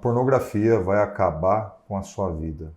pornografia vai acabar com a sua vida.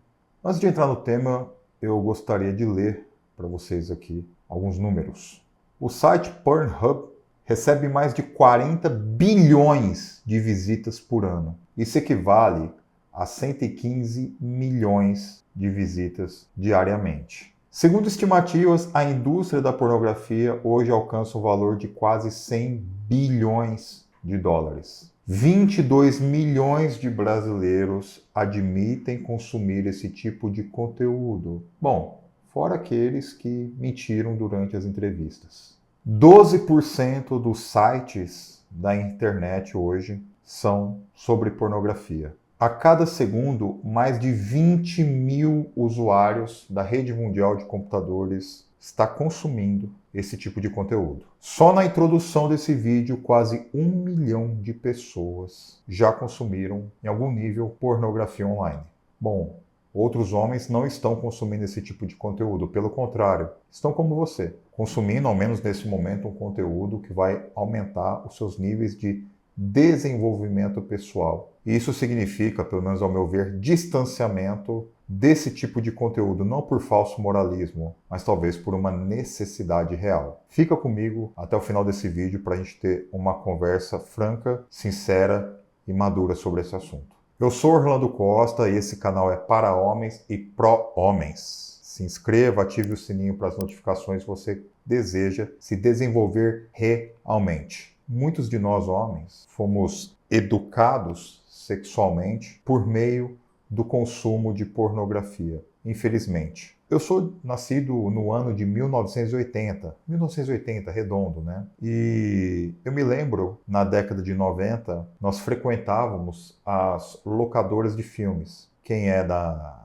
Antes de entrar no tema, eu gostaria de ler para vocês aqui alguns números. O site Pornhub recebe mais de 40 bilhões de visitas por ano. Isso equivale a 115 milhões de visitas diariamente. Segundo estimativas, a indústria da pornografia hoje alcança o valor de quase 100 bilhões de dólares. 22 milhões de brasileiros admitem consumir esse tipo de conteúdo. Bom, fora aqueles que mentiram durante as entrevistas. 12% dos sites da internet hoje são sobre pornografia. A cada segundo, mais de 20 mil usuários da rede mundial de computadores está consumindo esse tipo de conteúdo. Só na introdução desse vídeo, quase 1 milhão de pessoas já consumiram, em algum nível, pornografia online. Bom, outros homens não estão consumindo esse tipo de conteúdo, pelo contrário, estão como você, consumindo, ao menos nesse momento, um conteúdo que vai aumentar os seus níveis de desenvolvimento pessoal. E isso significa, pelo menos ao meu ver, distanciamento desse tipo de conteúdo, não por falso moralismo, mas talvez por uma necessidade real. Fica comigo até o final desse vídeo para a gente ter uma conversa franca, sincera e madura sobre esse assunto. Eu sou Orlando Costa e esse canal é para homens e pró-homens. Se inscreva, ative o sininho para as notificações se você deseja se desenvolver realmente. Muitos de nós homens fomos educados sexualmente por meio do consumo de pornografia, infelizmente. Eu sou nascido no ano de 1980 redondo, né? E eu me lembro, na década de 90, nós frequentávamos as locadoras de filmes. Quem é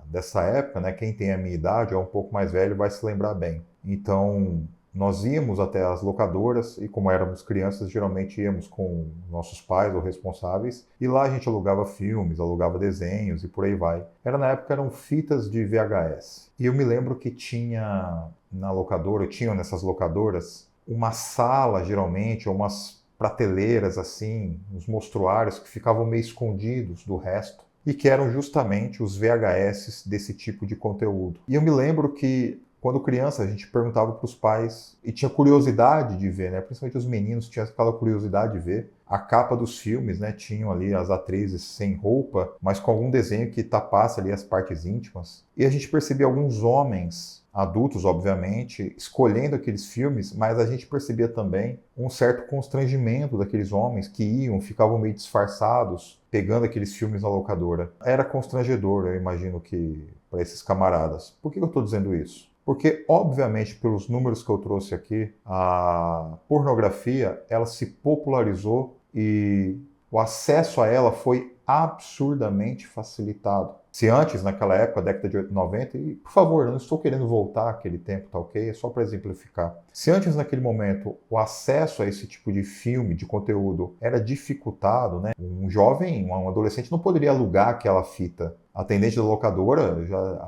dessa época, né? Quem tem a minha idade, ou é um pouco mais velho, vai se lembrar bem. Então, nós íamos até as locadoras e, como éramos crianças, geralmente íamos com nossos pais ou responsáveis e lá a gente alugava filmes, alugava desenhos e por aí vai. Eram fitas de VHS. E eu me lembro que tinha nessas locadoras, uma sala, geralmente, ou umas prateleiras assim, uns mostruários que ficavam meio escondidos do resto e que eram justamente os VHS desse tipo de conteúdo. E eu me lembro que quando criança, a gente perguntava para os pais e tinha curiosidade de ver, né? Principalmente os meninos tinham aquela curiosidade de ver a capa dos filmes, né? Tinham ali as atrizes sem roupa, mas com algum desenho que tapasse ali as partes íntimas. E a gente percebia alguns homens, adultos, obviamente, escolhendo aqueles filmes, mas a gente percebia também um certo constrangimento daqueles homens que ficavam meio disfarçados, pegando aqueles filmes na locadora. Era constrangedor, eu imagino que para esses camaradas. Por que eu estou dizendo isso? Porque, obviamente, pelos números que eu trouxe aqui, a pornografia ela se popularizou e o acesso a ela foi absurdamente facilitado. Se antes, naquela época, década de 90, e por favor, não estou querendo voltar àquele tempo, tá ok? É só para exemplificar. Se antes, naquele momento, o acesso a esse tipo de filme, de conteúdo, era dificultado, né? Um jovem, um adolescente não poderia alugar aquela fita. A atendente da locadora,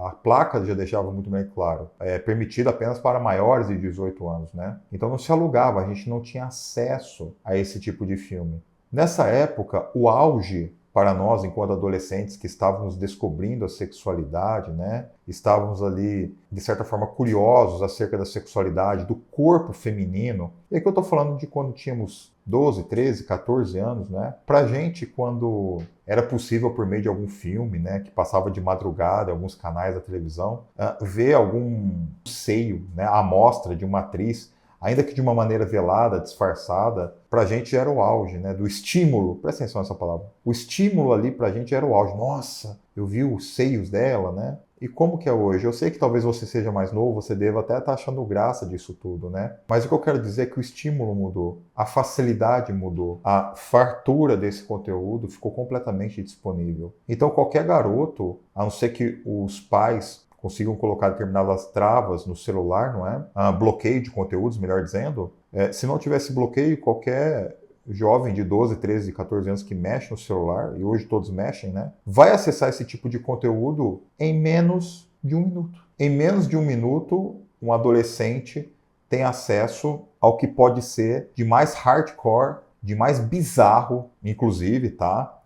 a placa já deixava muito bem claro. É permitido apenas para maiores de 18 anos, né? Então não se alugava, a gente não tinha acesso a esse tipo de filme. Nessa época, o auge para nós, enquanto adolescentes que estávamos descobrindo a sexualidade, né? Estávamos ali, de certa forma, curiosos acerca da sexualidade, do corpo feminino. E aqui eu estou falando de quando tínhamos 12, 13, 14 anos, né? Pra gente, quando era possível, por meio de algum filme, né, que passava de madrugada em alguns canais da televisão, ver algum seio, né, a amostra de uma atriz, ainda que de uma maneira velada, disfarçada, pra gente era o auge, né, do estímulo. Presta atenção nessa palavra. O estímulo ali pra gente era o auge. Nossa, eu vi os seios dela, né? E como que é hoje? Eu sei que talvez você seja mais novo, você deva até estar achando graça disso tudo, né? Mas o que eu quero dizer é que o estímulo mudou, a facilidade mudou, a fartura desse conteúdo ficou completamente disponível. Então qualquer garoto, a não ser que os pais consigam colocar determinadas travas no celular, não é? Bloqueio de conteúdos, melhor dizendo. Se não tivesse bloqueio, qualquer jovem de 12, 13, 14 anos que mexe no celular, e hoje todos mexem, né? Vai acessar esse tipo de conteúdo em menos de 1 minuto. Em menos de 1 minuto, um adolescente tem acesso ao que pode ser de mais hardcore, de mais bizarro, inclusive, tá?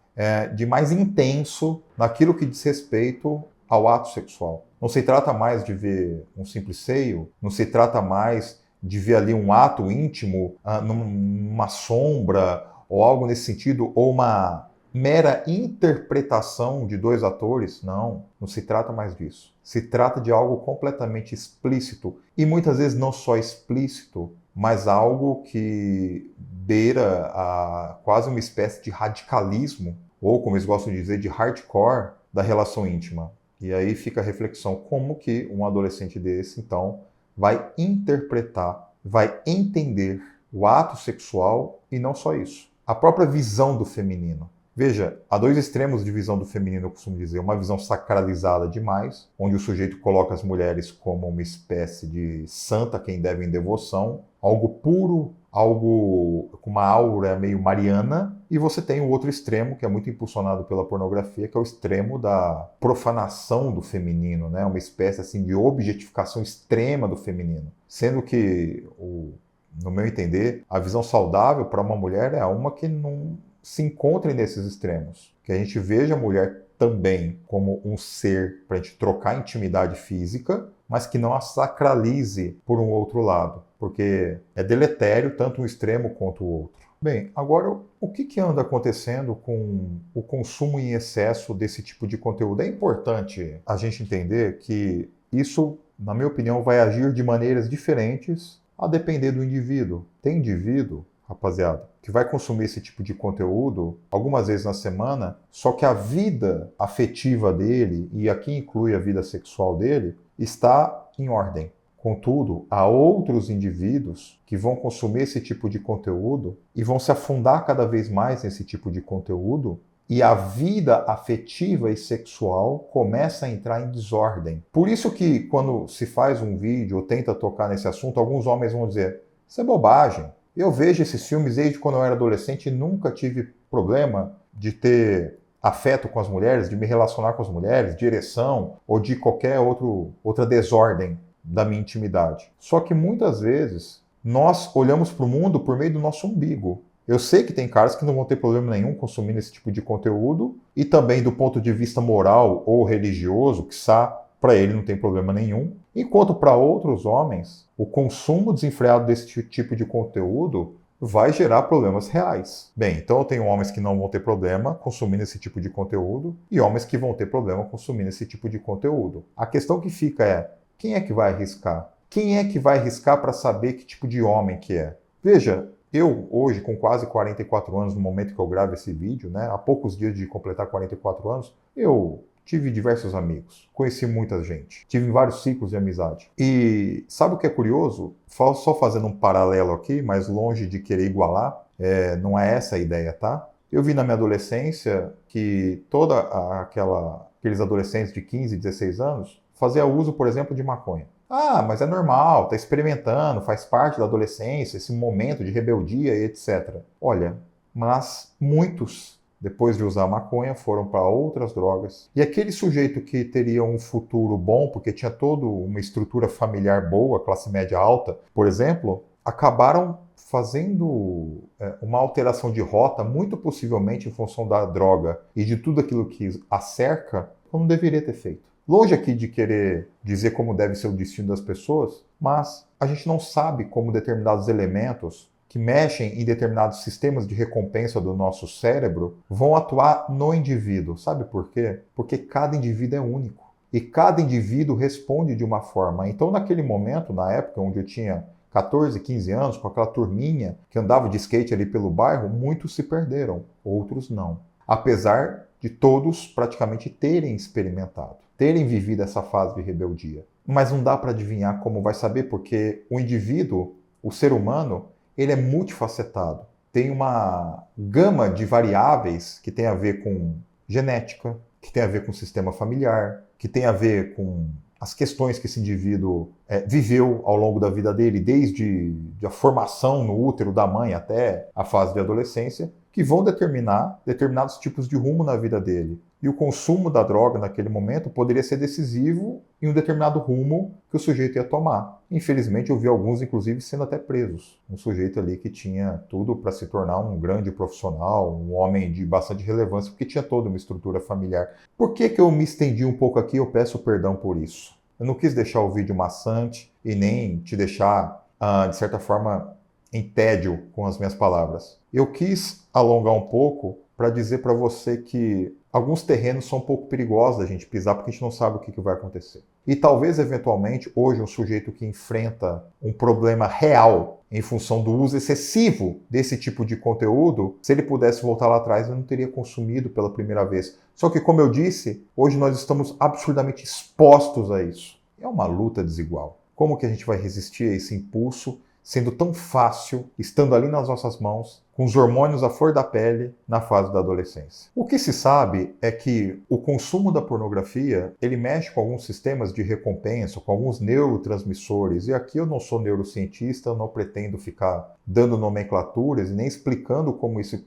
de mais intenso naquilo que diz respeito ao ato sexual. Não se trata mais de ver um simples seio, não se trata mais de ver ali um ato íntimo, numa sombra ou algo nesse sentido, ou uma mera interpretação de dois atores. Não se trata mais disso. Se trata de algo completamente explícito e muitas vezes não só explícito, mas algo que beira a quase uma espécie de radicalismo, ou como eles gostam de dizer, de hardcore da relação íntima. E aí fica a reflexão, como que um adolescente desse, então, vai interpretar, vai entender o ato sexual e não só isso. A própria visão do feminino. Veja, há dois extremos de visão do feminino, eu costumo dizer. Uma visão sacralizada demais, onde o sujeito coloca as mulheres como uma espécie de santa, quem deve em devoção, algo puro, algo com uma aura meio mariana. E você tem o outro extremo, que é muito impulsionado pela pornografia, que é o extremo da profanação do feminino, né? Uma espécie assim, de objetificação extrema do feminino. Sendo que, no meu entender, a visão saudável para uma mulher é uma que não se encontrem nesses extremos. Que a gente veja a mulher também como um ser para a gente trocar intimidade física, mas que não a sacralize por um outro lado, porque é deletério tanto um extremo quanto o outro. Bem, agora o que anda acontecendo com o consumo em excesso desse tipo de conteúdo? É importante a gente entender que isso, na minha opinião, vai agir de maneiras diferentes a depender do indivíduo. Tem indivíduo, rapaziada, que vai consumir esse tipo de conteúdo algumas vezes na semana, só que a vida afetiva dele, e aqui inclui a vida sexual dele, está em ordem. Contudo, há outros indivíduos que vão consumir esse tipo de conteúdo e vão se afundar cada vez mais nesse tipo de conteúdo, e a vida afetiva e sexual começa a entrar em desordem. Por isso que quando se faz um vídeo ou tenta tocar nesse assunto, alguns homens vão dizer: isso é bobagem. Eu vejo esses filmes desde quando eu era adolescente e nunca tive problema de ter afeto com as mulheres, de me relacionar com as mulheres, de ereção ou de qualquer outra desordem da minha intimidade. Só que muitas vezes nós olhamos para o mundo por meio do nosso umbigo. Eu sei que tem caras que não vão ter problema nenhum consumindo esse tipo de conteúdo, e também do ponto de vista moral ou religioso, quiçá, para ele não tem problema nenhum. Enquanto para outros homens, o consumo desenfreado desse tipo de conteúdo vai gerar problemas reais. Bem, então eu tenho homens que não vão ter problema consumindo esse tipo de conteúdo e homens que vão ter problema consumindo esse tipo de conteúdo. A questão que fica é, quem é que vai arriscar? Quem é que vai arriscar para saber que tipo de homem que é? Veja, eu hoje com quase 44 anos no momento que eu gravo esse vídeo, né, há poucos dias de completar 44 anos, eu tive diversos amigos, conheci muita gente, tive vários ciclos de amizade. E sabe o que é curioso? Só fazendo um paralelo aqui, mas longe de querer igualar, não é essa a ideia, tá? Eu vi na minha adolescência que aqueles adolescentes de 15, 16 anos faziam uso, por exemplo, de maconha. Ah, mas é normal, tá experimentando, faz parte da adolescência, esse momento de rebeldia e etc. Olha, mas muitos, depois de usar maconha, foram para outras drogas. E aquele sujeito que teria um futuro bom, porque tinha toda uma estrutura familiar boa, classe média alta, por exemplo, acabaram fazendo uma alteração de rota, muito possivelmente em função da droga e de tudo aquilo que a cerca, como deveria ter feito. Longe aqui de querer dizer como deve ser o destino das pessoas, mas a gente não sabe como determinados elementos que mexem em determinados sistemas de recompensa do nosso cérebro vão atuar no indivíduo. Sabe por quê? Porque cada indivíduo é único. E cada indivíduo responde de uma forma. Então, naquele momento, na época onde eu tinha 14, 15 anos, com aquela turminha que andava de skate ali pelo bairro, muitos se perderam, outros não. Apesar de todos praticamente terem experimentado, terem vivido essa fase de rebeldia. Mas não dá para adivinhar como vai saber, porque o indivíduo, o ser humano, ele é multifacetado. Tem uma gama de variáveis que tem a ver com genética, que tem a ver com sistema familiar, que tem a ver com as questões que esse indivíduo viveu ao longo da vida dele, desde a formação no útero da mãe até a fase de adolescência, que vão determinar determinados tipos de rumo na vida dele. E o consumo da droga naquele momento poderia ser decisivo em um determinado rumo que o sujeito ia tomar. Infelizmente, eu vi alguns, inclusive, sendo até presos. Um sujeito ali que tinha tudo para se tornar um grande profissional, um homem de bastante relevância, porque tinha toda uma estrutura familiar. Por que eu me estendi um pouco aqui? Eu peço perdão por isso. Eu não quis deixar o vídeo maçante e nem te deixar, de certa forma, em tédio com as minhas palavras. Eu quis alongar um pouco para dizer para você que alguns terrenos são um pouco perigosos da gente pisar porque a gente não sabe o que vai acontecer. E talvez, eventualmente, hoje um sujeito que enfrenta um problema real em função do uso excessivo desse tipo de conteúdo, se ele pudesse voltar lá atrás, ele não teria consumido pela primeira vez. Só que, como eu disse, hoje nós estamos absurdamente expostos a isso. É uma luta desigual. Como que a gente vai resistir a esse impulso, sendo tão fácil, estando ali nas nossas mãos, com os hormônios à flor da pele na fase da adolescência? O que se sabe é que o consumo da pornografia, ele mexe com alguns sistemas de recompensa, com alguns neurotransmissores, e aqui eu não sou neurocientista, eu não pretendo ficar dando nomenclaturas e nem explicando como esse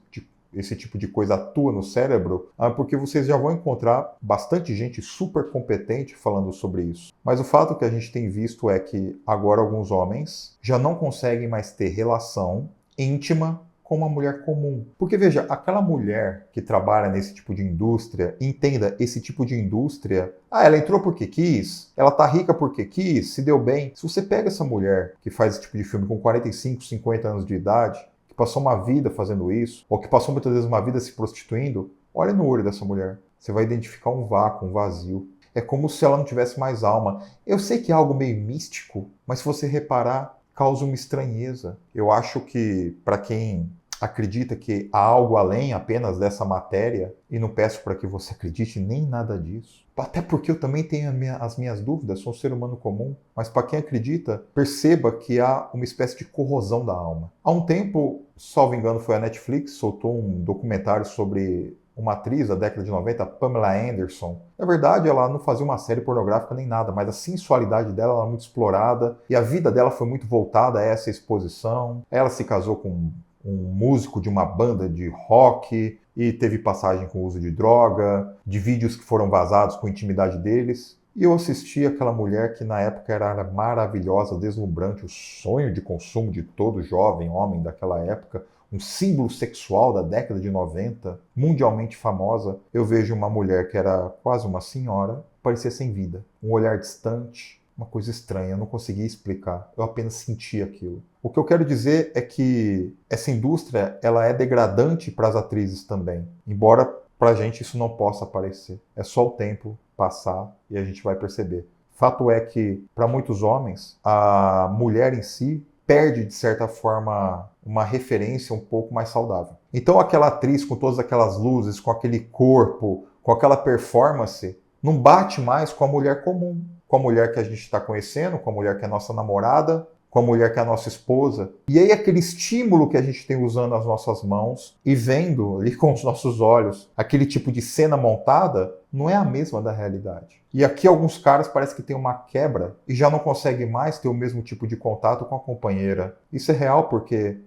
tipo de coisa atua no cérebro, porque vocês já vão encontrar bastante gente super competente falando sobre isso. Mas o fato que a gente tem visto é que agora alguns homens já não conseguem mais ter relação íntima com uma mulher comum. Porque veja, aquela mulher que trabalha nesse tipo de indústria, entenda, esse tipo de indústria, ela entrou porque quis, ela tá rica porque quis, se deu bem. Se você pega essa mulher que faz esse tipo de filme com 45, 50 anos de idade, que passou uma vida fazendo isso, ou que passou muitas vezes uma vida se prostituindo, olha no olho dessa mulher. Você vai identificar um vácuo, um vazio. É como se ela não tivesse mais alma. Eu sei que é algo meio místico, mas se você reparar, causa uma estranheza. Eu acho que, para quem acredita que há algo além apenas dessa matéria, e não peço para que você acredite nem nada disso, até porque eu também tenho as minhas dúvidas, sou um ser humano comum, mas para quem acredita, perceba que há uma espécie de corrosão da alma. Há um tempo, salvo engano, foi a Netflix, soltou um documentário sobre uma atriz da década de 90, Pamela Anderson. Na verdade, ela não fazia uma série pornográfica nem nada, mas a sensualidade dela era muito explorada e a vida dela foi muito voltada a essa exposição. Ela se casou com um músico de uma banda de rock e teve passagem com o uso de droga, de vídeos que foram vazados com a intimidade deles. E eu assisti aquela mulher que na época era maravilhosa, deslumbrante, o sonho de consumo de todo jovem homem daquela época, um símbolo sexual da década de 90, mundialmente famosa. Eu vejo uma mulher que era quase uma senhora, parecia sem vida, um olhar distante, uma coisa estranha, eu não conseguia explicar, eu apenas sentia aquilo. O que eu quero dizer é que essa indústria ela é degradante para as atrizes também, embora para a gente isso não possa parecer. É só o tempo passar e a gente vai perceber. Fato é que, para muitos homens, a mulher em si perde, de certa forma, uma referência um pouco mais saudável. Então aquela atriz com todas aquelas luzes, com aquele corpo, com aquela performance, não bate mais com a mulher comum, com a mulher que a gente está conhecendo, com a mulher que é nossa namorada, com a mulher que é a nossa esposa. E aí aquele estímulo que a gente tem usando as nossas mãos e vendo ali com os nossos olhos, aquele tipo de cena montada, não é a mesma da realidade. E aqui alguns caras parece que tem uma quebra e já não conseguem mais ter o mesmo tipo de contato com a companheira. Isso é real porque,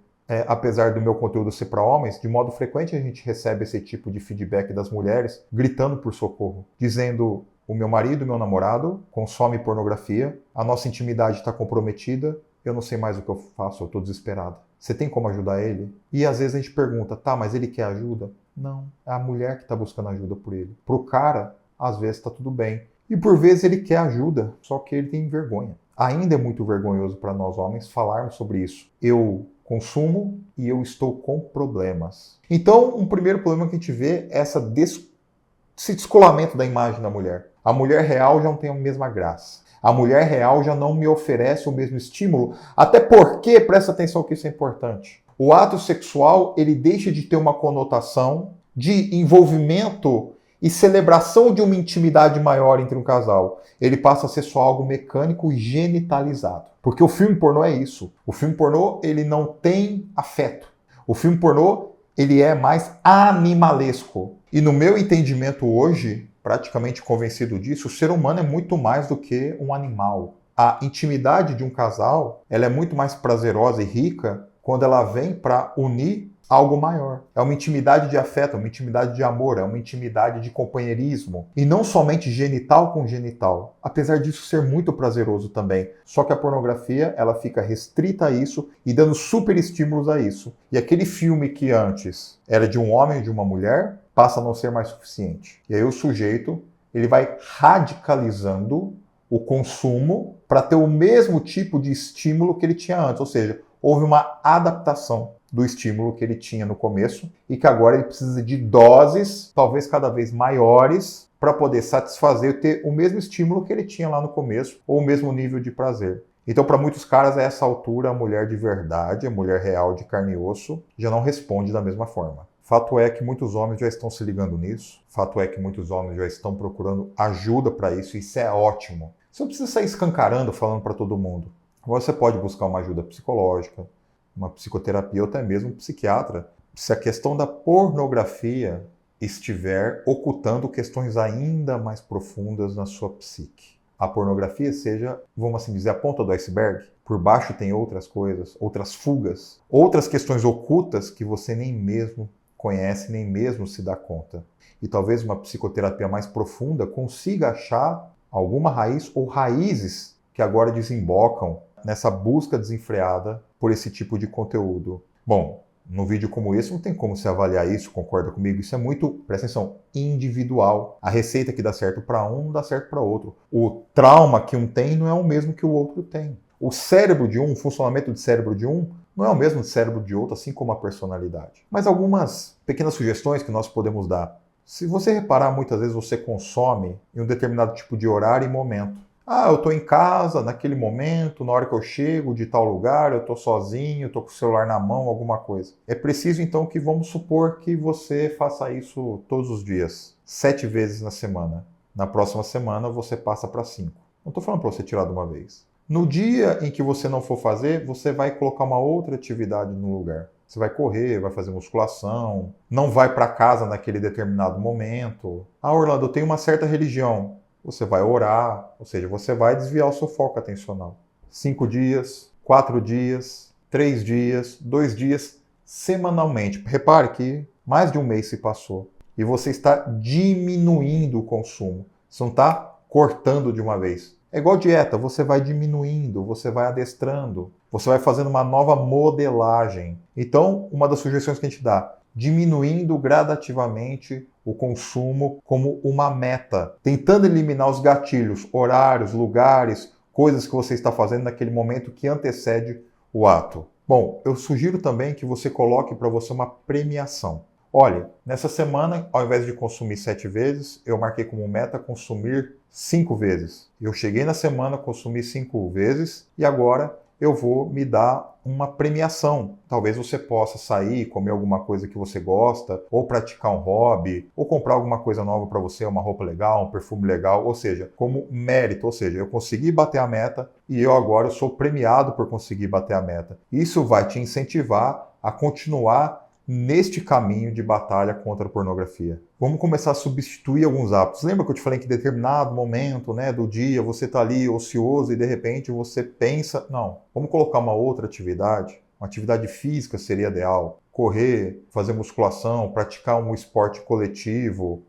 apesar do meu conteúdo ser para homens, de modo frequente a gente recebe esse tipo de feedback das mulheres gritando por socorro, dizendo: o meu marido, meu namorado, consome pornografia, a nossa intimidade está comprometida, eu não sei mais o que eu faço, eu estou desesperado. Você tem como ajudar ele? E às vezes a gente pergunta, tá, mas ele quer ajuda? Não, é a mulher que está buscando ajuda por ele. Pro cara, às vezes está tudo bem. E por vezes ele quer ajuda, só que ele tem vergonha. Ainda é muito vergonhoso para nós homens falarmos sobre isso. Eu consumo e eu estou com problemas. Então, um primeiro problema que a gente vê é esse descolamento da imagem da mulher. A mulher real já não tem a mesma graça. A mulher real já não me oferece o mesmo estímulo, até porque, presta atenção que isso é importante, o ato sexual ele deixa de ter uma conotação de envolvimento e celebração de uma intimidade maior entre um casal. Ele passa a ser só algo mecânico e genitalizado. Porque o filme pornô é isso. O filme pornô ele não tem afeto. O filme pornô ele é mais animalesco. E no meu entendimento hoje, praticamente convencido disso, o ser humano é muito mais do que um animal. A intimidade de um casal ela é muito mais prazerosa e rica quando ela vem para unir algo maior. É uma intimidade de afeto, é uma intimidade de amor, é uma intimidade de companheirismo. E não somente genital com genital. Apesar disso ser muito prazeroso também. Só que a pornografia, ela fica restrita a isso e dando super estímulos a isso. E aquele filme que antes era de um homem e de uma mulher, passa a não ser mais suficiente. E aí o sujeito, ele vai radicalizando o consumo para ter o mesmo tipo de estímulo que ele tinha antes. Ou seja, houve uma adaptação do estímulo que ele tinha no começo e que agora ele precisa de doses, talvez cada vez maiores, para poder satisfazer e ter o mesmo estímulo que ele tinha lá no começo ou o mesmo nível de prazer. Então, para muitos caras, a essa altura, a mulher de verdade, a mulher real de carne e osso, já não responde da mesma forma. Fato é que muitos homens já estão se ligando nisso. Fato é que muitos homens já estão procurando ajuda para isso. Isso é ótimo. Você não precisa sair escancarando, falando para todo mundo. Você pode buscar uma ajuda psicológica, uma psicoterapia ou até mesmo um psiquiatra, se a questão da pornografia estiver ocultando questões ainda mais profundas na sua psique. A pornografia seja, vamos assim dizer, a ponta do iceberg. Por baixo tem outras coisas, outras fugas, outras questões ocultas que você nem mesmo conhece, nem mesmo se dá conta. E talvez uma psicoterapia mais profunda consiga achar alguma raiz ou raízes que agora desembocam nessa busca desenfreada por esse tipo de conteúdo. Bom, num vídeo como esse não tem como se avaliar isso, concorda comigo? Isso é muito, presta atenção, individual. A receita que dá certo para um não dá certo para outro. O trauma que um tem não é o mesmo que o outro tem. O cérebro de um, o funcionamento de cérebro de um, não é o mesmo do cérebro de outro, assim como a personalidade. Mas algumas pequenas sugestões que nós podemos dar. Se você reparar, muitas vezes você consome em um determinado tipo de horário e momento. Eu estou em casa, naquele momento, na hora que eu chego de tal lugar, eu estou sozinho, estou com o celular na mão, alguma coisa. É preciso, então, que vamos supor que você faça isso todos os dias, 7 vezes na semana. Na próxima semana, você passa para 5. Não estou falando para você tirar de uma vez. No dia em que você não for fazer, você vai colocar uma outra atividade no lugar. Você vai correr, vai fazer musculação, não vai para casa naquele determinado momento. Orlando, eu tenho uma certa religião. Você vai orar, ou seja, você vai desviar o seu foco atencional. 5 dias, 4 dias, 3 dias, 2 dias, semanalmente. Repare que mais de um mês se passou e você está diminuindo o consumo. Você não está cortando de uma vez. É igual dieta, você vai diminuindo, você vai adestrando, você vai fazendo uma nova modelagem. Então, uma das sugestões que a gente dá, diminuindo gradativamente o consumo como uma meta, tentando eliminar os gatilhos, horários, lugares, coisas que você está fazendo naquele momento que antecede o ato. Bom, eu sugiro também que você coloque para você uma premiação. Olha, nessa semana, ao invés de consumir 7 vezes, eu marquei como meta consumir 5 vezes. Eu cheguei na semana, consumi 5 vezes e agora eu vou me dar uma premiação. Talvez você possa sair, comer alguma coisa que você gosta, ou praticar um hobby, ou comprar alguma coisa nova para você, uma roupa legal, um perfume legal, ou seja, como mérito, ou seja, eu consegui bater a meta e eu agora sou premiado por conseguir bater a meta. Isso vai te incentivar a continuar neste caminho de batalha contra a pornografia. Vamos começar a substituir alguns hábitos. Lembra que eu te falei que em determinado momento, do dia você está ali ocioso e de repente você pensa, não, vamos colocar uma outra atividade. Uma atividade física seria ideal. Correr, fazer musculação, praticar um esporte coletivo,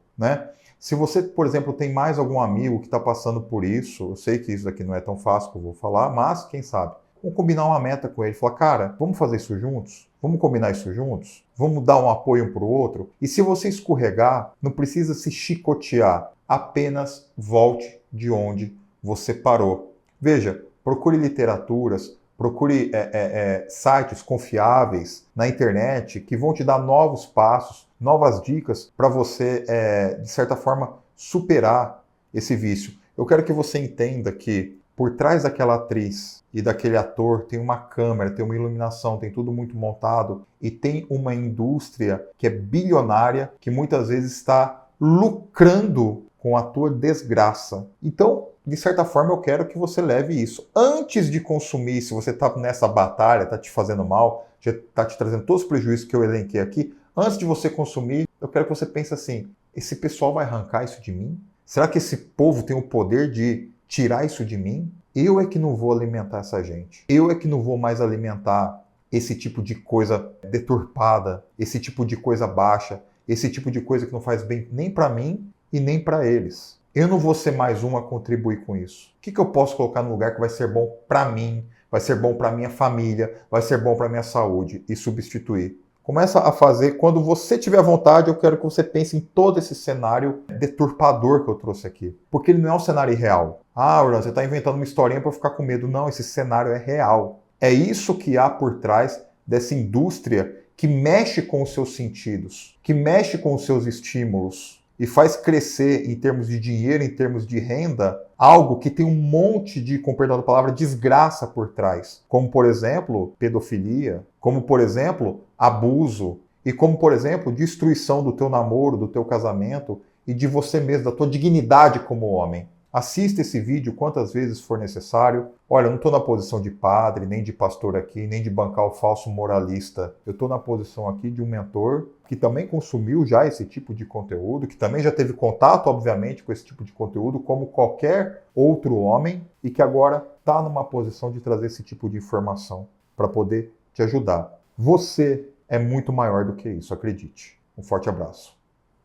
Se você, por exemplo, tem mais algum amigo que está passando por isso, eu sei que isso aqui não é tão fácil que eu vou falar, mas quem sabe? Vamos combinar uma meta com ele. Falar, cara, vamos fazer isso juntos? Vamos combinar isso juntos? Vamos dar um apoio um para o outro? E se você escorregar, não precisa se chicotear. Apenas volte de onde você parou. Veja, procure literaturas, procure sites confiáveis na internet que vão te dar novos passos, novas dicas para você, de certa forma, superar esse vício. Eu quero que você entenda que por trás daquela atriz e daquele ator tem uma câmera, tem uma iluminação, tem tudo muito montado e tem uma indústria que é bilionária, que muitas vezes está lucrando com a tua desgraça. Então, de certa forma, eu quero que você leve isso. Antes de consumir, se você está nessa batalha, está te fazendo mal, já está te trazendo todos os prejuízos que eu elenquei aqui, antes de você consumir, eu quero que você pense assim, esse pessoal vai arrancar isso de mim? Será que esse povo tem o poder de tirar isso de mim? Eu é que não vou alimentar essa gente. Eu é que não vou mais alimentar esse tipo de coisa deturpada, esse tipo de coisa baixa, esse tipo de coisa que não faz bem nem para mim e nem para eles. Eu não vou ser mais um a contribuir com isso. O que eu posso colocar no lugar que vai ser bom para mim, vai ser bom para minha família, vai ser bom para minha saúde e substituir? Começa a fazer, quando você tiver vontade, eu quero que você pense em todo esse cenário deturpador que eu trouxe aqui. Porque ele não é um cenário irreal. Ah, Orlando, você está inventando uma historinha para eu ficar com medo. Não, esse cenário é real. É isso que há por trás dessa indústria que mexe com os seus sentidos, que mexe com os seus estímulos e faz crescer em termos de dinheiro, em termos de renda, algo que tem um monte de, com perdão da palavra, desgraça por trás. Como, por exemplo, pedofilia, como, por exemplo, abuso, e como, por exemplo, destruição do teu namoro, do teu casamento e de você mesmo, da tua dignidade como homem. Assista esse vídeo quantas vezes for necessário. Olha, eu não estou na posição de padre, nem de pastor aqui, nem de bancar o falso moralista. Eu estou na posição aqui de um mentor que também consumiu já esse tipo de conteúdo, que também já teve contato, obviamente, com esse tipo de conteúdo, como qualquer outro homem, e que agora está numa posição de trazer esse tipo de informação para poder te ajudar. Você é muito maior do que isso, acredite. Um forte abraço.